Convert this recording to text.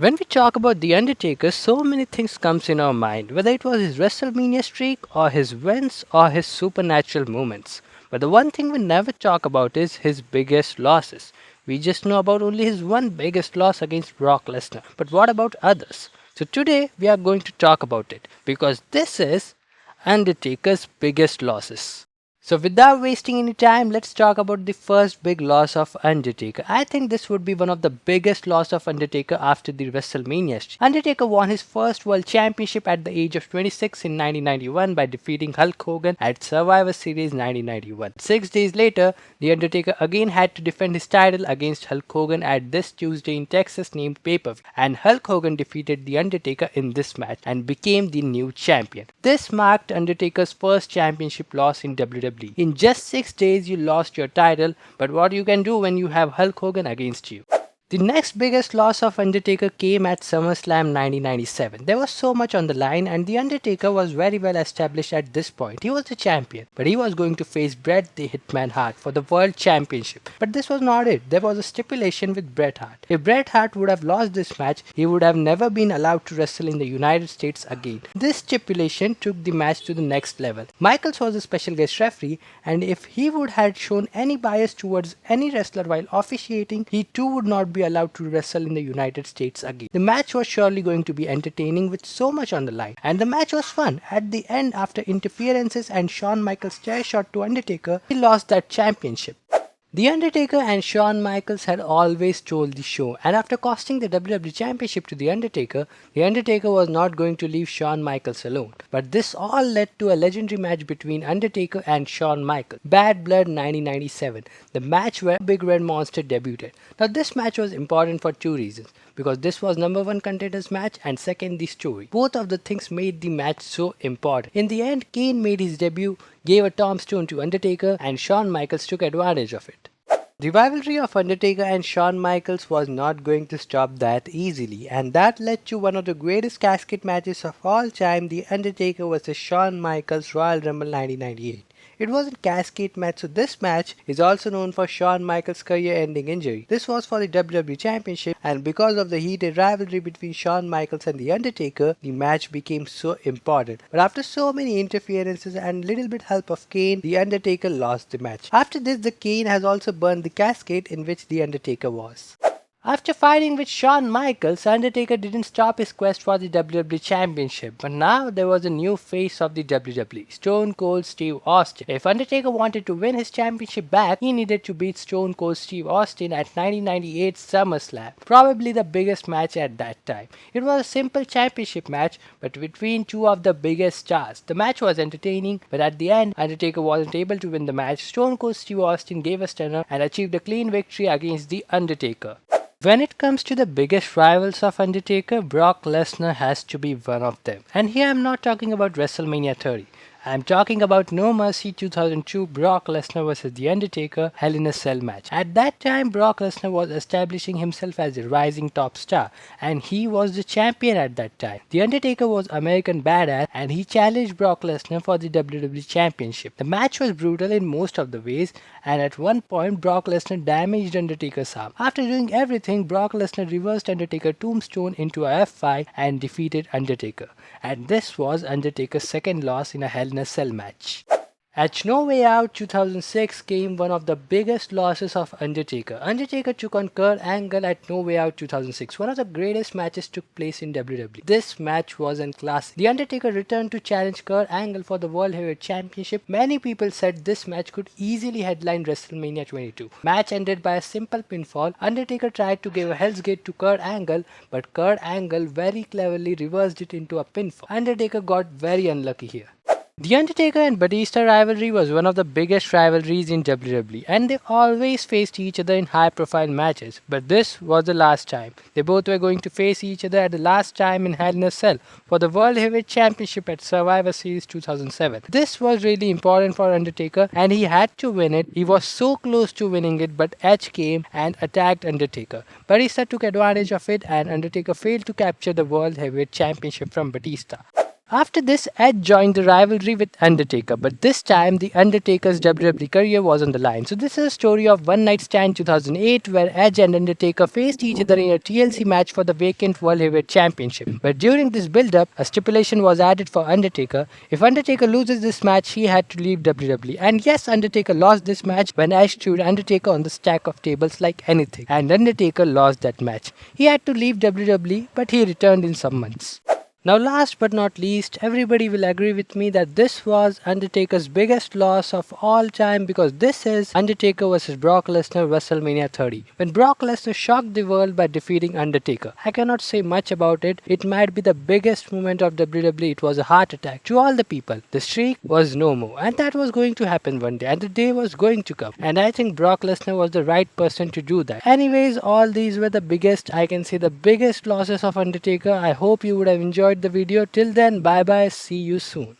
When we talk about The Undertaker, so many things comes in our mind, whether it was his WrestleMania streak or his wins or his supernatural moments. But the one thing we never talk about is his biggest losses. We just know about only his one biggest loss against Brock Lesnar. But what about others? So today we are going to talk about it because this is Undertaker's biggest losses. So without wasting any time, let's talk about the first big loss of Undertaker. I think this would be one of the biggest loss of Undertaker after the WrestleMania streak. Undertaker won his first World Championship at the age of 26 in 1991 by defeating Hulk Hogan at Survivor Series 1991. 6 days later, The Undertaker again had to defend his title against Hulk Hogan at this Tuesday in Texas named pay-per-view, and Hulk Hogan defeated The Undertaker in this match and became the new champion. This marked Undertaker's first championship loss in WWE. In just 6 days, you lost your title, but what you can do when you have Hulk Hogan against you? The next biggest loss of Undertaker came at SummerSlam 1997. There was so much on the line, and The Undertaker was very well established at this point. He was the champion, but he was going to face Bret the Hitman Hart for the World Championship. But this was not it. There was a stipulation with Bret Hart. If Bret Hart would have lost this match, he would have never been allowed to wrestle in the United States again. This stipulation took the match to the next level. Michaels was a special guest referee, and if he would have shown any bias towards any wrestler while officiating, he too would not be allowed to wrestle in the United States again. The match was surely going to be entertaining with so much on the line, and the match was fun. At the end, after interferences and Shawn Michaels' chair shot to Undertaker, he lost that championship. The Undertaker and Shawn Michaels had always stole the show, and after costing the WWE Championship to The Undertaker was not going to leave Shawn Michaels alone. But this all led to a legendary match between Undertaker and Shawn Michaels, Bad Blood 1997, the match where Big Red Monster debuted. Now this match was important for two reasons, because this was number one contenders match and second the story. Both of the things made the match so important. In the end, Kane made his debut, gave a tombstone to Undertaker, and Shawn Michaels took advantage of it. The rivalry of Undertaker and Shawn Michaels was not going to stop that easily, and that led to one of the greatest casket matches of all time, The Undertaker vs Shawn Michaels Royal Rumble 1998. It was a cascade match, so this match is also known for Shawn Michaels' career-ending injury. This was for the WWE Championship, and because of the heated rivalry between Shawn Michaels and The Undertaker, the match became so important. But after so many interferences and little bit help of Kane, The Undertaker lost the match. After this, the Kane has also burned the casket in which The Undertaker was. After fighting with Shawn Michaels, Undertaker didn't stop his quest for the WWE Championship, but now there was a new face of the WWE, Stone Cold Steve Austin. If Undertaker wanted to win his championship back, he needed to beat Stone Cold Steve Austin at 1998 SummerSlam, probably the biggest match at that time. It was a simple championship match, but between two of the biggest stars. The match was entertaining, but at the end, Undertaker wasn't able to win the match. Stone Cold Steve Austin gave a stunner and achieved a clean victory against The Undertaker. When it comes to the biggest rivals of Undertaker, Brock Lesnar has to be one of them. And here I'm not talking about WrestleMania 30. I'm talking about No Mercy 2002 Brock Lesnar vs The Undertaker Hell in a Cell match. At that time, Brock Lesnar was establishing himself as a rising top star, and he was the champion at that time. The Undertaker was American Badass, and he challenged Brock Lesnar for the WWE Championship. The match was brutal in most of the ways, and at one point, Brock Lesnar damaged Undertaker's arm. After doing everything, Brock Lesnar reversed Undertaker tombstone into a F5 and defeated Undertaker. And this was Undertaker's second loss in a Hell in a Cell match. At No Way Out 2006 came one of the biggest losses of Undertaker. Undertaker took on Kurt Angle at No Way Out 2006. One of the greatest matches took place in WWE. This match was in class. The Undertaker returned to challenge Kurt Angle for the World Heavyweight Championship. Many people said this match could easily headline WrestleMania 22. Match ended by a simple pinfall. Undertaker tried to give a Hell's Gate to Kurt Angle, but Kurt Angle very cleverly reversed it into a pinfall. Undertaker got very unlucky here. The Undertaker and Batista rivalry was one of the biggest rivalries in WWE, and they always faced each other in high-profile matches. But this was the last time. They both were going to face each other at the last time in Hell in a Cell for the World Heavyweight Championship at Survivor Series 2007. This was really important for Undertaker, and he had to win it. He was so close to winning it, but Edge came and attacked Undertaker. Batista took advantage of it, and Undertaker failed to capture the World Heavyweight Championship from Batista. After this, Edge joined the rivalry with Undertaker, but this time the Undertaker's WWE career was on the line. So this is a story of One Night Stand 2008 where Edge and Undertaker faced each other in a TLC match for the vacant World Heavyweight Championship. But during this build-up, a stipulation was added for Undertaker. If Undertaker loses this match, he had to leave WWE. And yes, Undertaker lost this match when Edge threw Undertaker on the stack of tables like anything. And Undertaker lost that match. He had to leave WWE, but he returned in some months. Now, last but not least, everybody will agree with me that this was Undertaker's biggest loss of all time because this is Undertaker vs. Brock Lesnar WrestleMania 30. When Brock Lesnar shocked the world by defeating Undertaker. I cannot say much about it. It might be the biggest moment of WWE. It was a heart attack to all the people. The streak was no more, and that was going to happen one day, and the day was going to come. And I think Brock Lesnar was the right person to do that. Anyways, all these were the biggest, I can say the biggest losses of Undertaker. I hope you would have enjoyed the video. Till then, bye bye, see you soon.